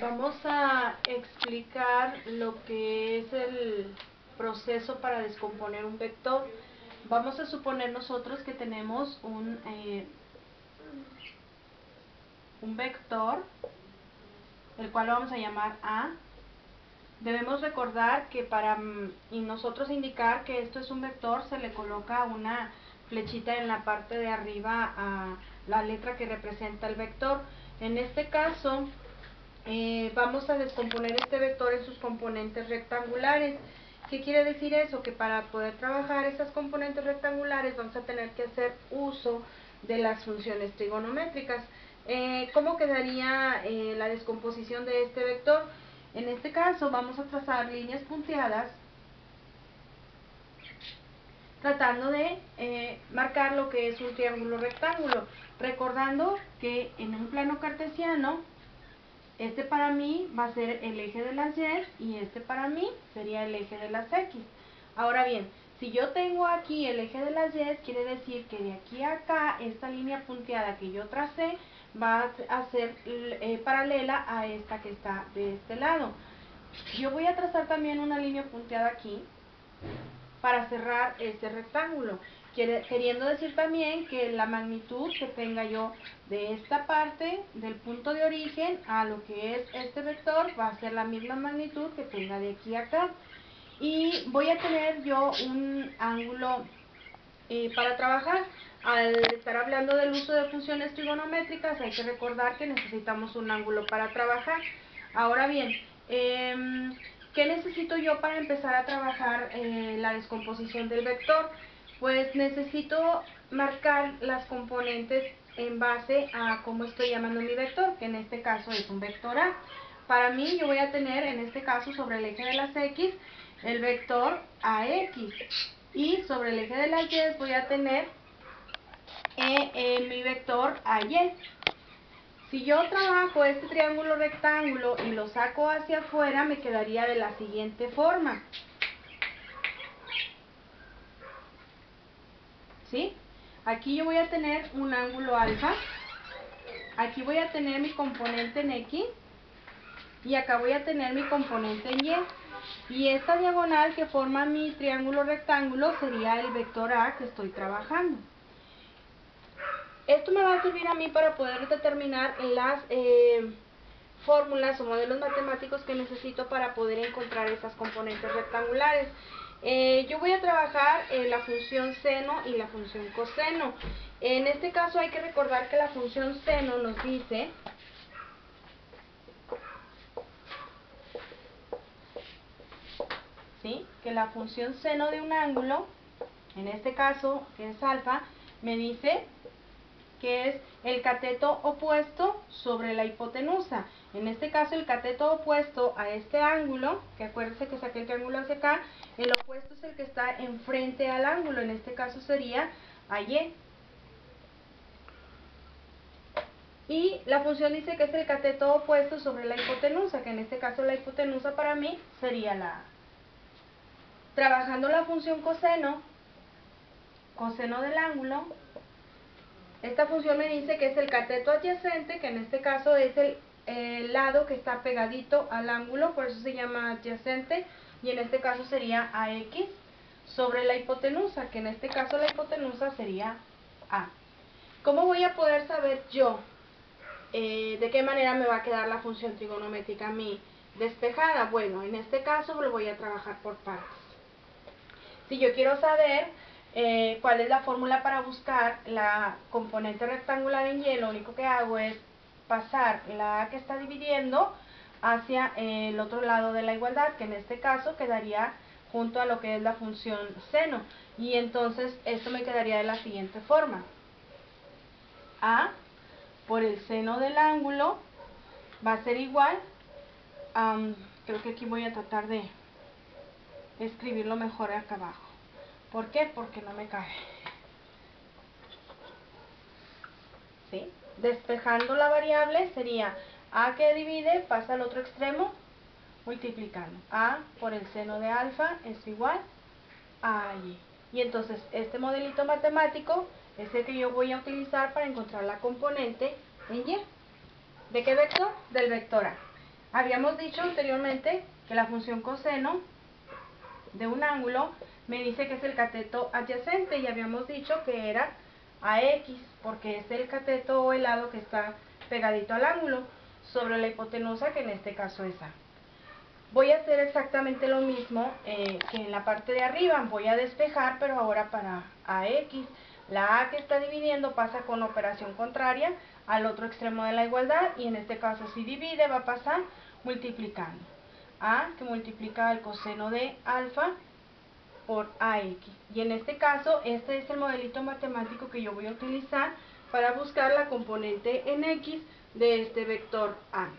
Vamos a explicar lo que es el proceso para descomponer un vector. Vamos a suponer nosotros que tenemos un vector, el cual lo vamos a llamar A. Debemos recordar que y nosotros indicar que esto es un vector, se le coloca una flechita en la parte de arriba a la letra que representa el vector. En este caso, vamos a descomponer este vector en sus componentes rectangulares. ¿Qué quiere decir eso? Que para poder trabajar esas componentes rectangulares vamos a tener que hacer uso de las funciones trigonométricas. ¿Cómo quedaría la descomposición de este vector? En este caso vamos a trazar líneas punteadas tratando de marcar lo que es un triángulo rectángulo, recordando que en un plano cartesiano este para mí va a ser el eje de las Y y este para mí sería el eje de las X. Ahora bien, si yo tengo aquí el eje de las Y, quiere decir que de aquí a acá, esta línea punteada que yo tracé va a ser paralela a esta que está de este lado. Yo voy a trazar también una línea punteada aquí para cerrar este rectángulo, queriendo decir también que la magnitud que tenga yo de esta parte del punto de origen a lo que es este vector va a ser la misma magnitud que tenga de aquí a acá. Y voy a tener yo un ángulo para trabajar. Al estar hablando del uso de funciones trigonométricas, hay que recordar que necesitamos un ángulo para trabajar. Ahora bien, ¿qué necesito yo para empezar a trabajar la descomposición del vector? Pues necesito marcar las componentes en base a cómo estoy llamando mi vector, que en este caso es un vector A. Para mí yo voy a tener en este caso sobre el eje de las X el vector AX, y sobre el eje de las Y voy a tener mi vector AY. Si yo trabajo este triángulo rectángulo y lo saco hacia afuera, me quedaría de la siguiente forma. ¿Sí? Aquí yo voy a tener un ángulo alfa, aquí voy a tener mi componente en X, y acá voy a tener mi componente en Y. Y esta diagonal que forma mi triángulo rectángulo sería el vector A que estoy trabajando. Esto me va a servir a mí para poder determinar las fórmulas o modelos matemáticos que necesito para poder encontrar esas componentes rectangulares. Yo voy a trabajar la función seno y la función coseno. En este caso hay que recordar que la función seno nos dice que la función seno de un ángulo, en este caso que es alfa, me dice que es el cateto opuesto sobre la hipotenusa. En este caso el cateto opuesto a este ángulo, que acuérdense que saqué el triángulo hacia acá, el opuesto es el que está enfrente al ángulo, en este caso sería AY. Y la función dice que es el cateto opuesto sobre la hipotenusa, que en este caso la hipotenusa para mí sería la A. Trabajando la función coseno, coseno del ángulo, esta función me dice que es el cateto adyacente, que en este caso es el lado que está pegadito al ángulo, por eso se llama adyacente, y en este caso sería AX, sobre la hipotenusa, que en este caso la hipotenusa sería A. ¿Cómo voy a poder saber yo de qué manera me va a quedar la función trigonométrica a mí despejada? Bueno, en este caso lo voy a trabajar por partes. Si yo quiero saber cuál es la fórmula para buscar la componente rectangular en Y, lo único que hago es pasar la A que está dividiendo hacia el otro lado de la igualdad, que en este caso quedaría junto a lo que es la función seno. Y entonces esto me quedaría de la siguiente forma. A por el seno del ángulo va a ser igual, creo que aquí voy a tratar de escribirlo mejor acá abajo. ¿Por qué? Porque no me cabe. ¿Sí? Despejando la variable sería A que divide, pasa al otro extremo, multiplicando. A por el seno de alfa es igual a Y. Y entonces este modelito matemático es el que yo voy a utilizar para encontrar la componente en Y. ¿De qué vector? Del vector A. Habíamos dicho anteriormente que la función coseno de un ángulo me dice que es el cateto adyacente y habíamos dicho que era AX porque es el cateto o el lado que está pegadito al ángulo sobre la hipotenusa, que en este caso es A. Voy a hacer exactamente lo mismo que en la parte de arriba. Voy a despejar, pero ahora para AX. La A que está dividiendo pasa con operación contraria al otro extremo de la igualdad, y en este caso si divide va a pasar multiplicando. A que multiplica el coseno de alfa por AX. Y en este caso, este es el modelito matemático que yo voy a utilizar para buscar la componente en X de este vector A.